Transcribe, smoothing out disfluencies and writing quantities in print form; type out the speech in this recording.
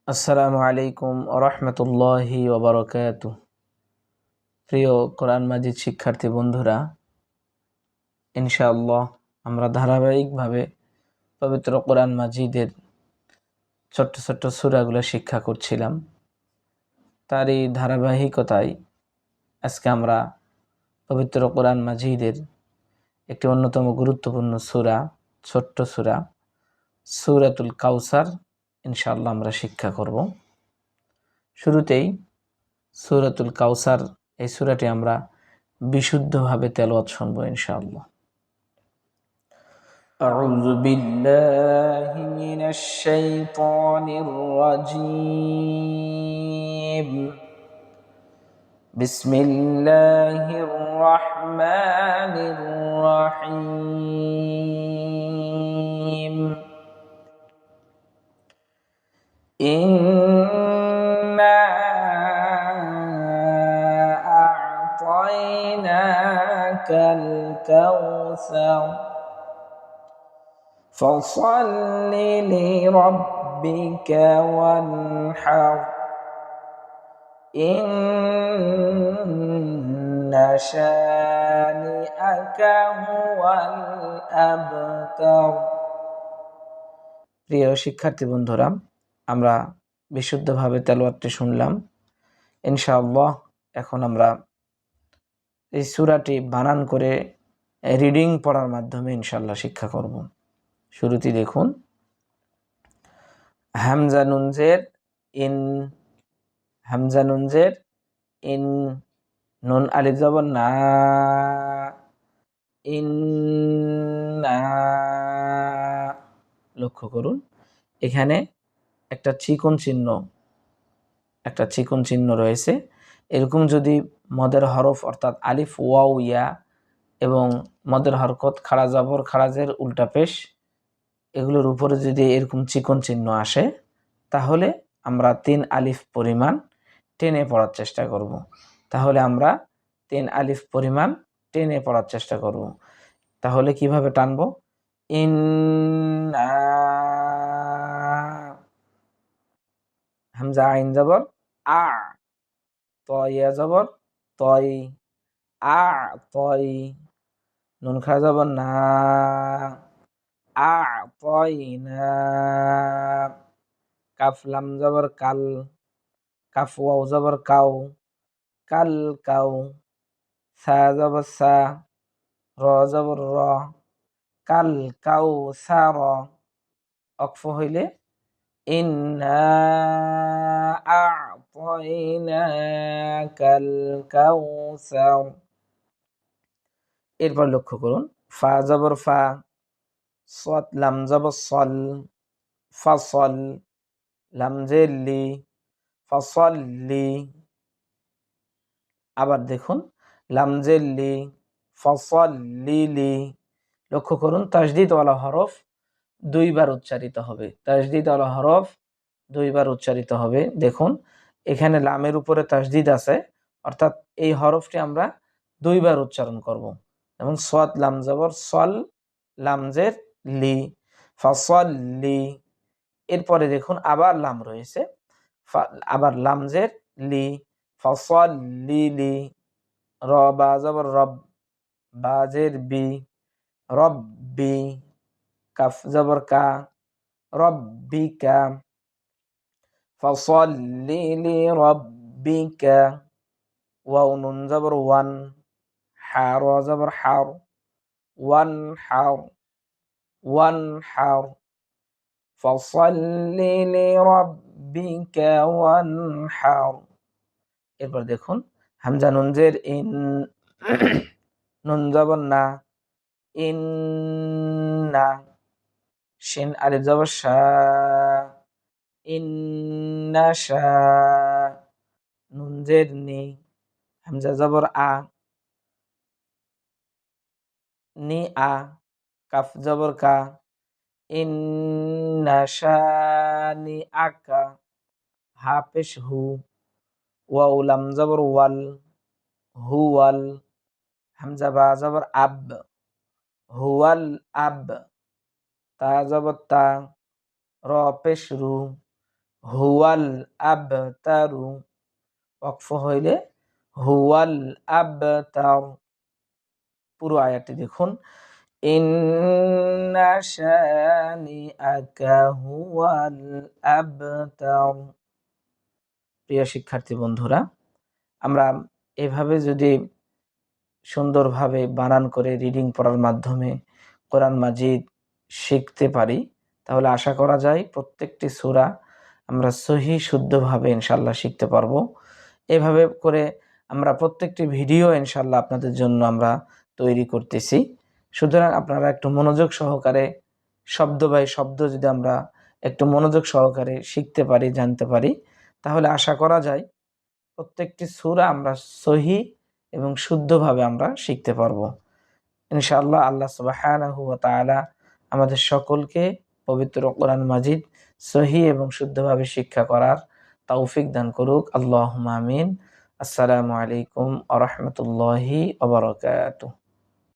আসসালামু আলাইকুম রহমতুল্লাহি ওবরকাতু। প্রিয় কোরআন মাজিদ শিক্ষার্থী বন্ধুরা, ইনশাআল্লাহ আমরা ধারাবাহিকভাবে পবিত্র কোরআন মাজিদের ছোট্ট ছোট্ট সূরাগুলো শিক্ষা করছিলাম। তারই ধারাবাহিকতায় আজকে আমরা পবিত্র কোরআন মাজিদের একটি অন্যতম গুরুত্বপূর্ণ সূরা, ছোট্ট সূরা সূরাতুল কাউসার ইনশাআল্লাহ আমরা শিক্ষা করব। শুরুতেই সূরাতুল কাউসার এই সূরাটি আমরা বিশুদ্ধভাবে তেলাওয়াত শুনবো ইনশাআল্লাহ। আউযু বিল্লাহি মিনাশ শাইতানির রাজীম। বিসমিল্লাহির রহমানির রহিম। ইন্না আ'তাইনাকাল কাউসার ফাসাল্লি লিরাব্বিকা ওয়ানহার ইন্না শানিআকা হুয়াল আবতার। প্রিয় শিক্ষার্থী বন্ধুরা, আমরা বিশুদ্ধভাবে তেলাওয়াতটি শুনলাম। ইনশাআল্লাহ এখন আমরা এই সূরাটি বানান করে রিডিং পড়ার মাধ্যমে ইনশাআল্লাহ শিক্ষা করব। শুরুতেই দেখুন, হামজা নুন জের ইন, হামজা নুন জের ইন, নুন আলিফ জবর না, ইন না। লক্ষ্য করুন এখানে একটা চিকন চিহ্ন রয়েছে। এরকম যদি মদের হরফ অর্থাৎ আলিফ ওয়াও ইয়া এবং মদের হরকত খাড়া জবর খাড়া জের উল্টা পেশ এগুলোর উপরে যদি এরকম চিকন চিহ্ন আসে তাহলে আমরা 3 আলিফ পরিমাণ টেনে পড়ার চেষ্টা করব। তাহলে আমরা 3 আলিফ পরিমাণ টেনে পড়ার চেষ্টা করব। তাহলে কিভাবে টানবো? ইন্না, হামজা আইন জবর আ, তয়া জবর তয়, আ তয়, নুন খাড়া জবর না, আ তয় না, কাফ লাম জবর কাল, কাফ ওয়াও জবর কাউ, কাল কাউ, সা জবর সা, র জবর র, কাল কাউ সা র। অক্ফ হইলে ইন্না আ'তাইনাকাল কাউসার। এরপর লক্ষ্য করুন, ফা জবর ফা, সদ লাম জবর সল, ফাসল, লাম জের লি, ফাসল্লি। আবার দেখুন, লাম জের লি, ফাসল্লিলি। লক্ষ্য করুন তাসদীদ ওয়ালা হরফ 2 বার উচ্চারিত হবে। তাসদীদ ওয়ালা হরফ 2 বার উচ্চারিত হবে। দেখুন এখানে লামের উপরে তাসদীদ আছে, অর্থাৎ এই হরফটি আমরা 2 বার উচ্চারণ করব। যেমন সদ লাম জবর সল, লাম জের লি, ফাসল্লি। এরপরে দেখুন আবার লাম রয়েছে, আবার লাম জের লি, ফাসল্লিলি। র বা জবর রব, বা জের বি, রব্বি। কাফ জবর কা, রব্বিকা। ফাসল্লি লিরাব্বিকা। ওয়াও নুন জবর ওয়ান, হা র জবর হার, ওয়ান হার, ওয়ান হার। ফাসল্লি লিরাব্বিকা ওয়ানহার। এরপর দেখুন হামজা নুন জের ইন, নুন জবর না, ইন্না। শিন আলিফ জবর শা, ইন্না শা। নুন জের নি, হামজা জবর আ, নি আ। কাফ জবর কা, ইন্না শানিআকা। হা পেশ হু, ওয়াও লাম জবর ওয়াল, হুয়াল। হামজা বা জবর আব, হুয়াল আব। তা জবর তা, র পেশ রু, হুয়াল আবতারু, ওয়াকফ হইলে হুয়াল আবতার। পুরো আয়াতটি দেখুন, ইন্না শানিআকা হুয়াল আবতার। প্রিয় শিক্ষার্থী বন্ধুরা, আমরা এভাবে যদি সুন্দরভাবে বানান করে রিডিং পড়ার মাধ্যমে কোরআন মাজিদ শিখতে পারি, তাহলে আশা করা যায় প্রত্যেকটি সূরা আমরা সহি শুদ্ধভাবে ইনশাল্লাহ শিখতে পারবো। এভাবে করে আমরা প্রত্যেকটি ভিডিও ইনশাল্লাহ আপনাদের জন্য আমরা তৈরি করতেছি। সুতরাং আপনারা একটু মনোযোগ সহকারে শব্দ বাই শব্দ যদি আমরা একটু মনোযোগ সহকারে শিখতে পারি, জানতে পারি, তাহলে আশা করা যায় প্রত্যেকটি সূরা আমরা সহি এবং শুদ্ধভাবে আমরা শিখতে পারবো ইনশাআল্লাহ। আল্লাহ সুবহানাহু ওয়া তাআলা আমাদের সকলকে পবিত্র কোরআন মাজিদ সহি এবং শুদ্ধভাবে শিক্ষা করার তৌফিক দান করুক। আল্লাহুম্মা আমিন। আসসালামু আলাইকুম ওয়া রাহমাতুল্লাহি ওয়া বারাকাতুহু।